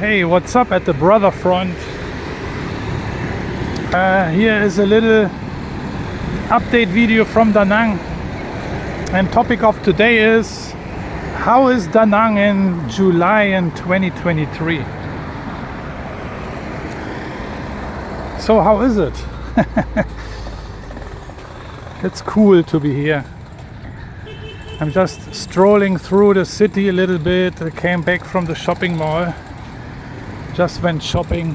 Hey, what's up at the brother front? Here is a little update video from Danang, and topic of today is how is Danang in July in 2023? So how is it? It's cool to be here. I'm just strolling through the city a little bit. I came back from the shopping mall. Just went shopping.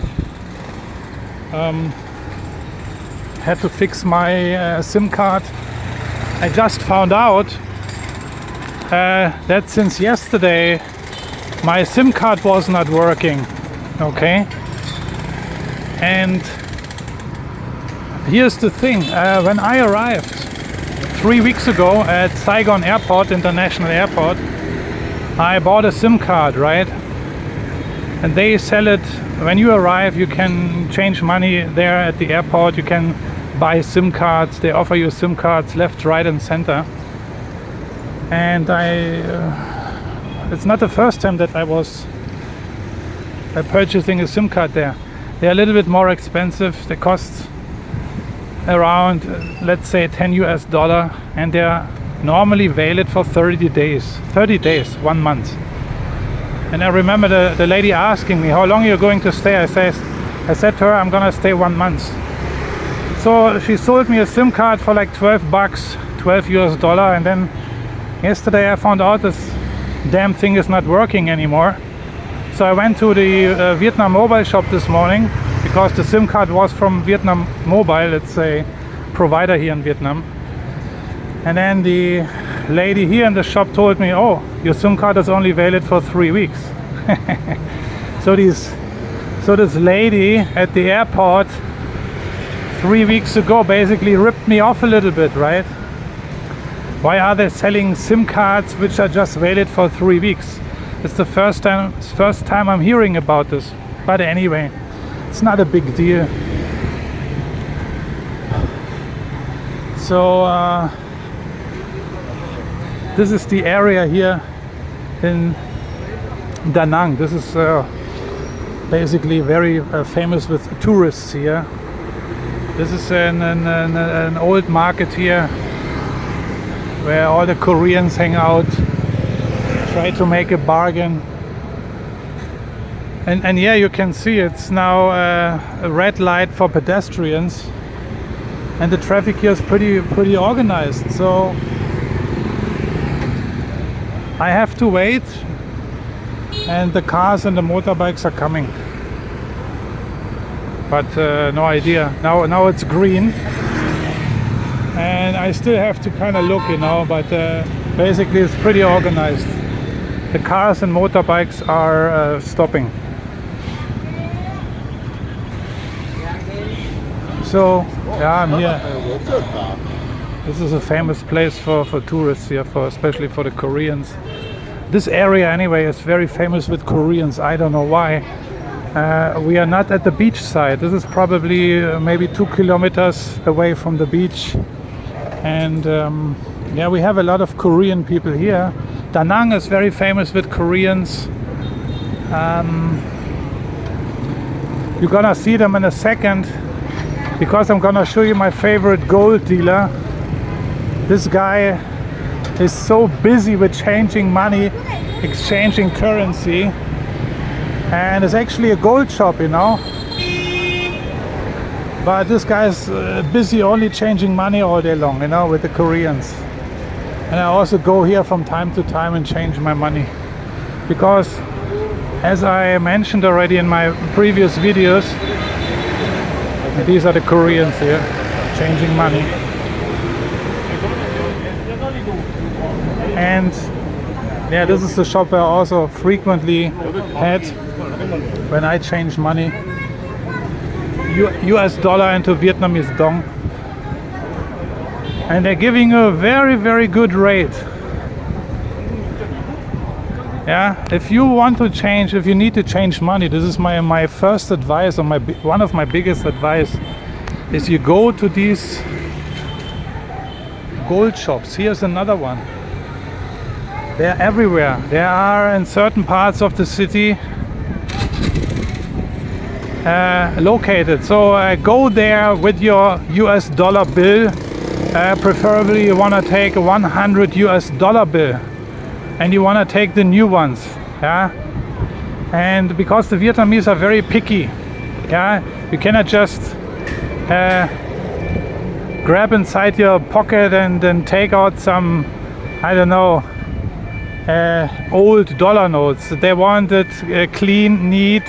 Had to fix my SIM card. I just found out that since yesterday my SIM card was not working. Okay. And here's the thing. When I arrived 3 weeks ago at Saigon Airport, International Airport, I bought a SIM card, right? And they sell it when you arrive. You can change money there at the airport. You can buy SIM cards. They offer you SIM cards left, right, and center. And it's not the first time that I was purchasing a SIM card there. They're a little bit more expensive. They cost around, let's say, $10 US, and they're normally valid for 30 days. 1 month. And I remember the lady asking me, how long are you going to stay? I said to her, I'm gonna stay 1 month. So she sold me a SIM card for like $12, $12 US, and then yesterday I found out this damn thing is not working anymore. So I went to the Vietnam mobile shop this morning, because the SIM card was from Vietnam Mobile. It's a provider here in Vietnam. And then the lady here in the shop told me, oh, your SIM card is only valid for 3 weeks. So this lady at the airport 3 weeks ago basically ripped me off a little bit, right? Why are they selling SIM cards which are just valid for 3 weeks? It's the first time I'm hearing about this. But anyway, it's not a big deal. So this is the area here in Danang. This is basically very famous with tourists here. This is an old market here where all the Koreans hang out, try to make a bargain. And yeah, you can see it's now a red light for pedestrians, and the traffic here is pretty organized. So I have to wait, and the cars and the motorbikes are coming. But no idea. Now it's green, and I still have to kind of look, but basically it's pretty organized. The cars and motorbikes are stopping. So yeah, I'm here. This is a famous place for tourists here, especially for the Koreans. This area anyway is very famous with Koreans. I don't know why. We are not at the beach side. This is probably maybe 2 kilometers away from the beach. And yeah, we have a lot of Korean people here. Danang is very famous with Koreans. You're gonna see them in a second, because I'm gonna show you my favorite gold dealer. This guy is so busy with changing money, exchanging currency, and it's actually a gold shop, but this guy's busy only changing money all day long, with the Koreans. And I also go here from time to time and change my money, because as I mentioned already in my previous videos, these are the Koreans here changing money. And yeah, this is the shop where I also frequently had when I change money, US dollar into Vietnamese dong. And they're giving a very, very good rate. Yeah, if you want to change, if you need to change money, this is my first advice, or one of my biggest advice, is you go to these gold shops. Here's another one. They're everywhere. They are in certain parts of the city. located. So go there with your US dollar bill. Preferably you want to take a 100 US dollar bill, and you want to take the new ones. Yeah, and because the Vietnamese are very picky, yeah, you cannot just grab inside your pocket and then take out some, I don't know, old dollar notes. They want it clean, neat,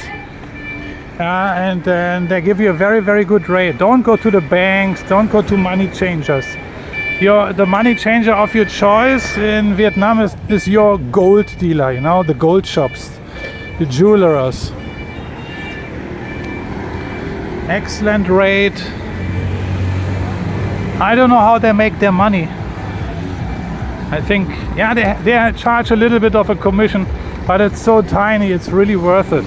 and they give you a very, very good rate. Don't go to the banks, don't go to money changers. The money changer of your choice in Vietnam is your gold dealer, you know, the gold shops, the jewelers. Excellent rate. I don't know how they make their money. I think, yeah, they charge a little bit of a commission, but it's so tiny, it's really worth it.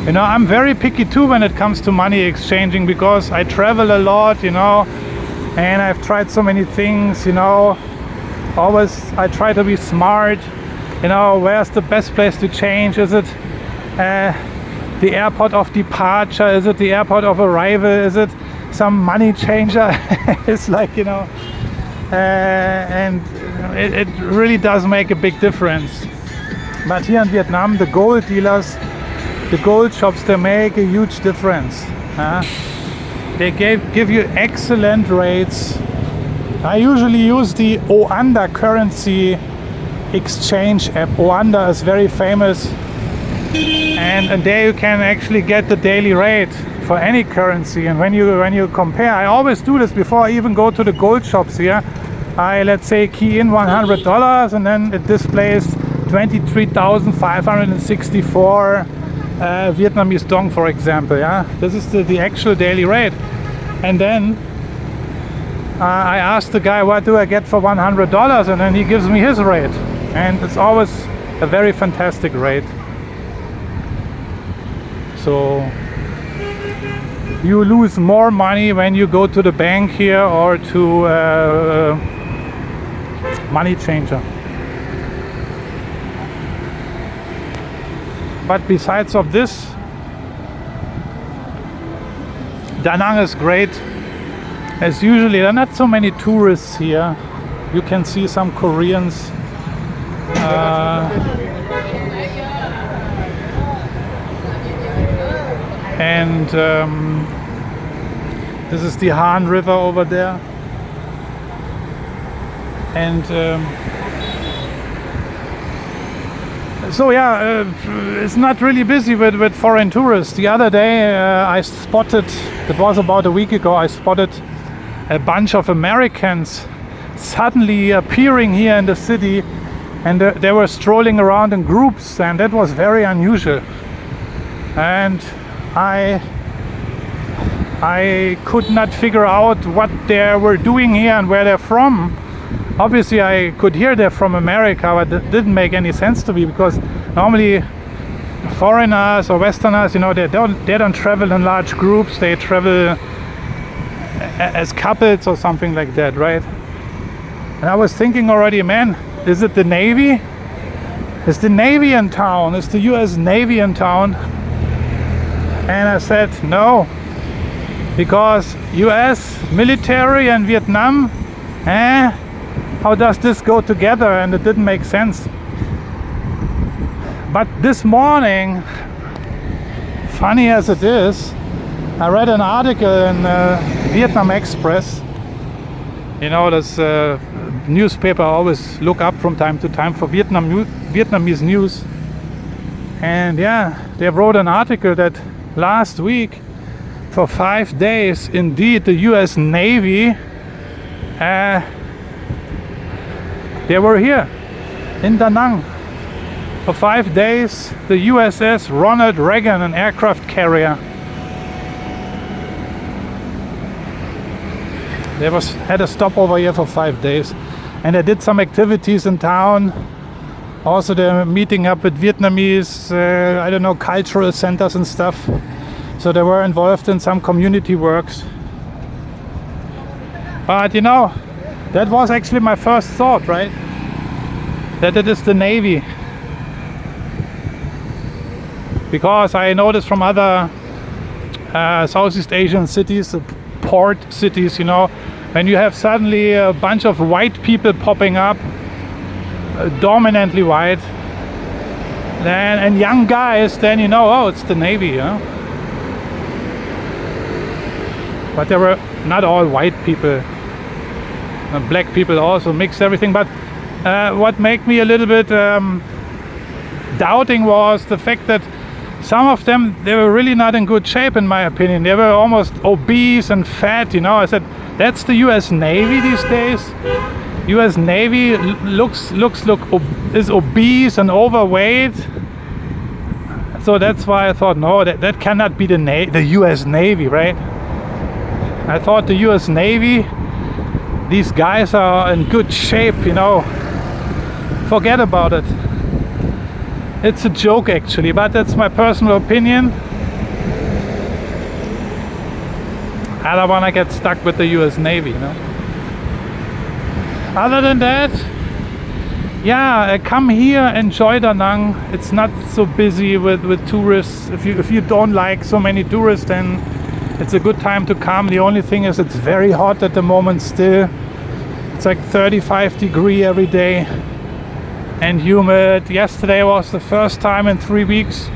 You know, I'm very picky too when it comes to money exchanging, because I travel a lot, you know, and I've tried so many things, you know. Always I try to be smart, you know, where's the best place to change? Is it the airport of departure? Is it the airport of arrival? Is it some money changer? It's like, you know, and it really does make a big difference. But here in Vietnam, the gold dealers, the gold shops, they make a huge difference. They give you excellent rates. I usually use the Hoi An currency exchange app. Hoi An is very famous, and there you can actually get the daily rate for any currency. And when you compare, I always do this before I even go to the gold shops here. I, let's say, key in $100, and then it displays 23,564 Vietnamese dong, for example. Yeah, this is the actual daily rate. And then I asked the guy, what do I get for $100? And then he gives me his rate, and it's always a very fantastic rate. So you lose more money when you go to the bank here or to money changer. But besides of this, Danang is great. As usually, there are not so many tourists here. You can see some Koreans. And this is the Han River over there. And so yeah, it's not really busy with foreign tourists. The other day I spotted, it was about a week ago, I spotted a bunch of Americans suddenly appearing here in the city, and they were strolling around in groups, and that was very unusual. And I could not figure out what they were doing here and where they're from. Obviously I could hear they're from America, but it didn't make any sense to me, because normally foreigners or Westerners, you know, they don't travel in large groups. They travel as couples or something like that, right? And I was thinking already, man, is it the Navy? Is the Navy in town? Is the US Navy in town? And I said no, because US military and Vietnam, how does this go together? And it didn't make sense. But this morning, funny as it is, I read an article in Vietnam Express. You know, this newspaper I always look up from time to time for Vietnamese news. And yeah, they wrote an article that last week, for 5 days, indeed, the US Navy, they were here in Danang. For 5 days, the USS Ronald Reagan, an aircraft carrier, they had a stopover here for 5 days, and they did some activities in town. Also, they're meeting up with Vietnamese, I don't know, cultural centers and stuff. So they were involved in some community works. But you know, that was actually my first thought, right? That it is the Navy. because I noticed from other Southeast Asian cities, port cities, you know, when you have suddenly a bunch of white people popping up, dominantly white, then, and young guys, then you know, oh, it's the Navy, you know. But there were not all white people, black people also mixed everything. But what made me a little bit doubting was the fact that some of them, they were really not in good shape, in my opinion. They were almost obese and fat, you know. I said, that's the US Navy these days. US Navy is obese and overweight. So that's why I thought, no, that cannot be the US Navy, right? I thought the US Navy, these guys are in good shape, you know. Forget about it. It's a joke actually, but that's my personal opinion. I don't want to get stuck with the US Navy, you know. Other than that, yeah, come here, enjoy Danang. It's not so busy with tourists. If you don't like so many tourists, then it's a good time to come. The only thing is it's very hot at the moment still. It's like 35 degrees every day and humid. Yesterday was the first time in 3 weeks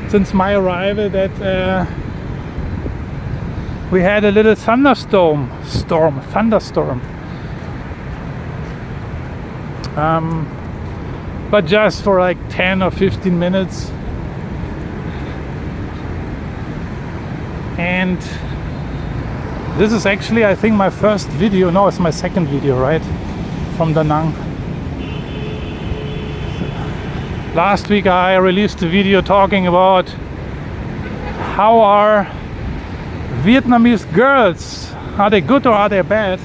since my arrival that we had a little thunderstorm. But just for like 10 or 15 minutes. And this is actually, I think, my first video. No, it's my second video, right? From Danang. Last week I released a video talking about how are Vietnamese girls. Are they good or are they bad?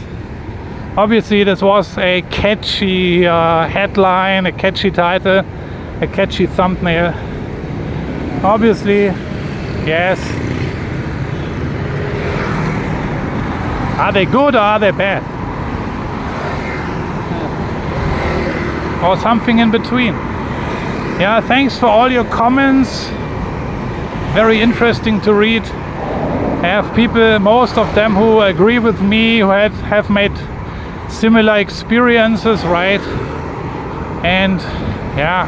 Obviously this was a catchy headline, a catchy title, a catchy thumbnail. Obviously, yes. Are they good or are they bad? Or something in between. Yeah, thanks for all your comments. Very interesting to read. I have people, most of them who agree with me, who have made similar experiences, right? And yeah,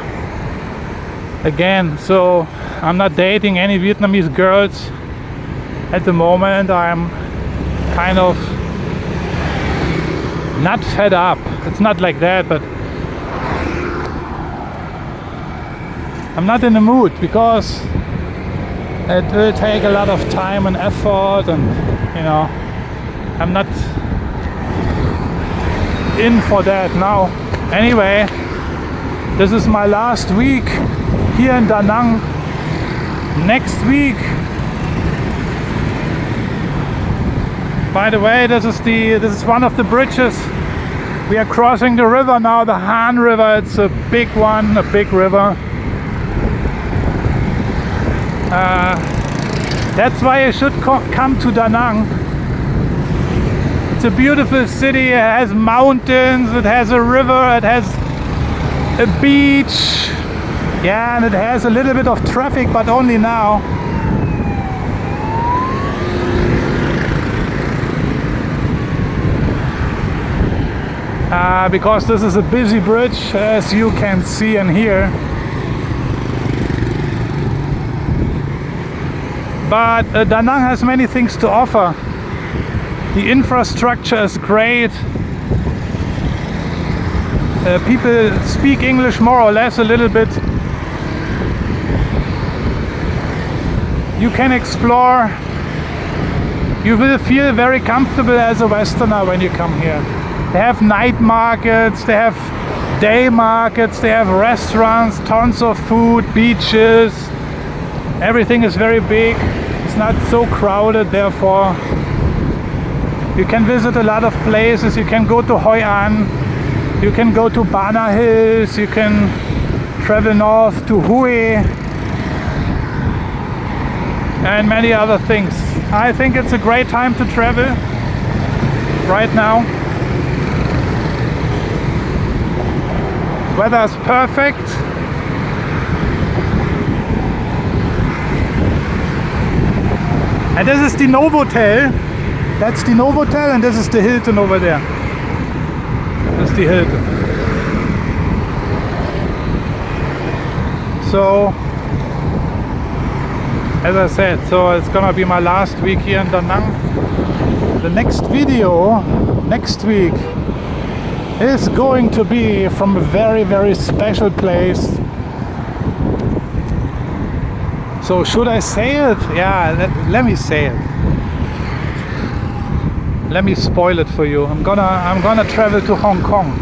again, so I'm not dating any Vietnamese girls at the moment. I'm kind of not fed up. It's not like that, but I'm not in the mood because it will take a lot of time and effort, and you know, I'm not in for that now. Anyway, this is my last week here in Danang. Next week, by the way, this is one of the bridges. We are crossing the river now, the Han River. It's a big one, a big river. That's why you should come to Danang. It's a beautiful city. It has mountains, it has a river, it has a beach. Yeah, and it has a little bit of traffic, but only now. Because this is a busy bridge, as you can see and hear. But Danang has many things to offer. The infrastructure is great. People speak English more or less a little bit. You can explore. You will feel very comfortable as a Westerner when you come here. They have night markets, they have day markets, they have restaurants, tons of food, beaches. Everything is very big. It's not so crowded, therefore you can visit a lot of places. You can go to Hoi An, you can go to Bana Hills, you can travel north to Hue and many other things. I think it's a great time to travel right now. Weather is perfect. And this is the Novotel. That's the Novotel, and this is the Hilton over there. That's the Hilton. So, as I said, so it's gonna be my last week here in Danang. The next video next week is going to be from a very, very special place. So should I say it? Yeah, let me say it. Let me spoil it for you. I'm gonna travel to Hong Kong.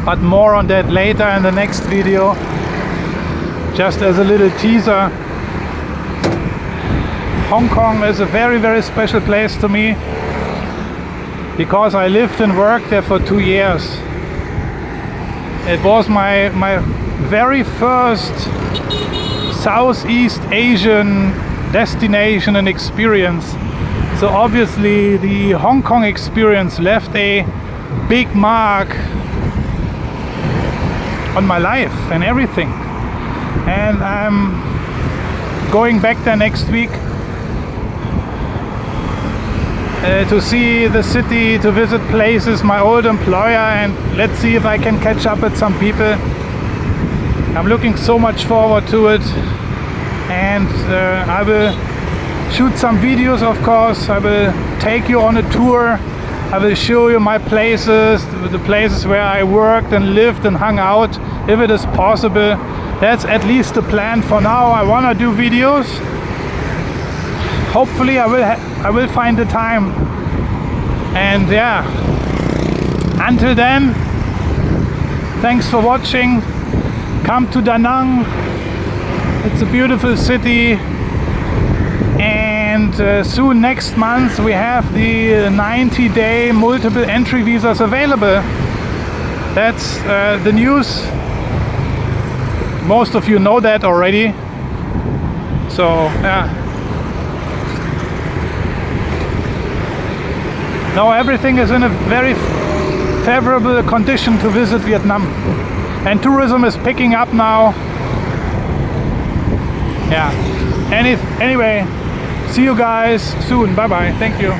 But more on that later in the next video. Just as a little teaser. Hong Kong is a very, very special place to me because I lived and worked there for 2 years. It was my very first Southeast Asian destination and experience. So obviously the Hong Kong experience left a big mark on my life and everything. And I'm going back there next week to see the city, to visit places, my old employer, and let's see if I can catch up with some people. I'm looking so much forward to it, and I will shoot some videos, of course. I will take you on a tour. I will show you my places, the places where I worked and lived and hung out, if it is possible. That's at least the plan for now. I want to do videos. Hopefully I will find the time. And yeah, until then, thanks for watching. Come to Danang. It's a beautiful city. And soon next month we have the 90-day multiple entry visas available. That's the news. Most of you know that already. So yeah. Now everything is in a very favorable condition to visit Vietnam. And tourism is picking up now. Yeah. Anyway, see you guys soon. Bye bye. Thank you.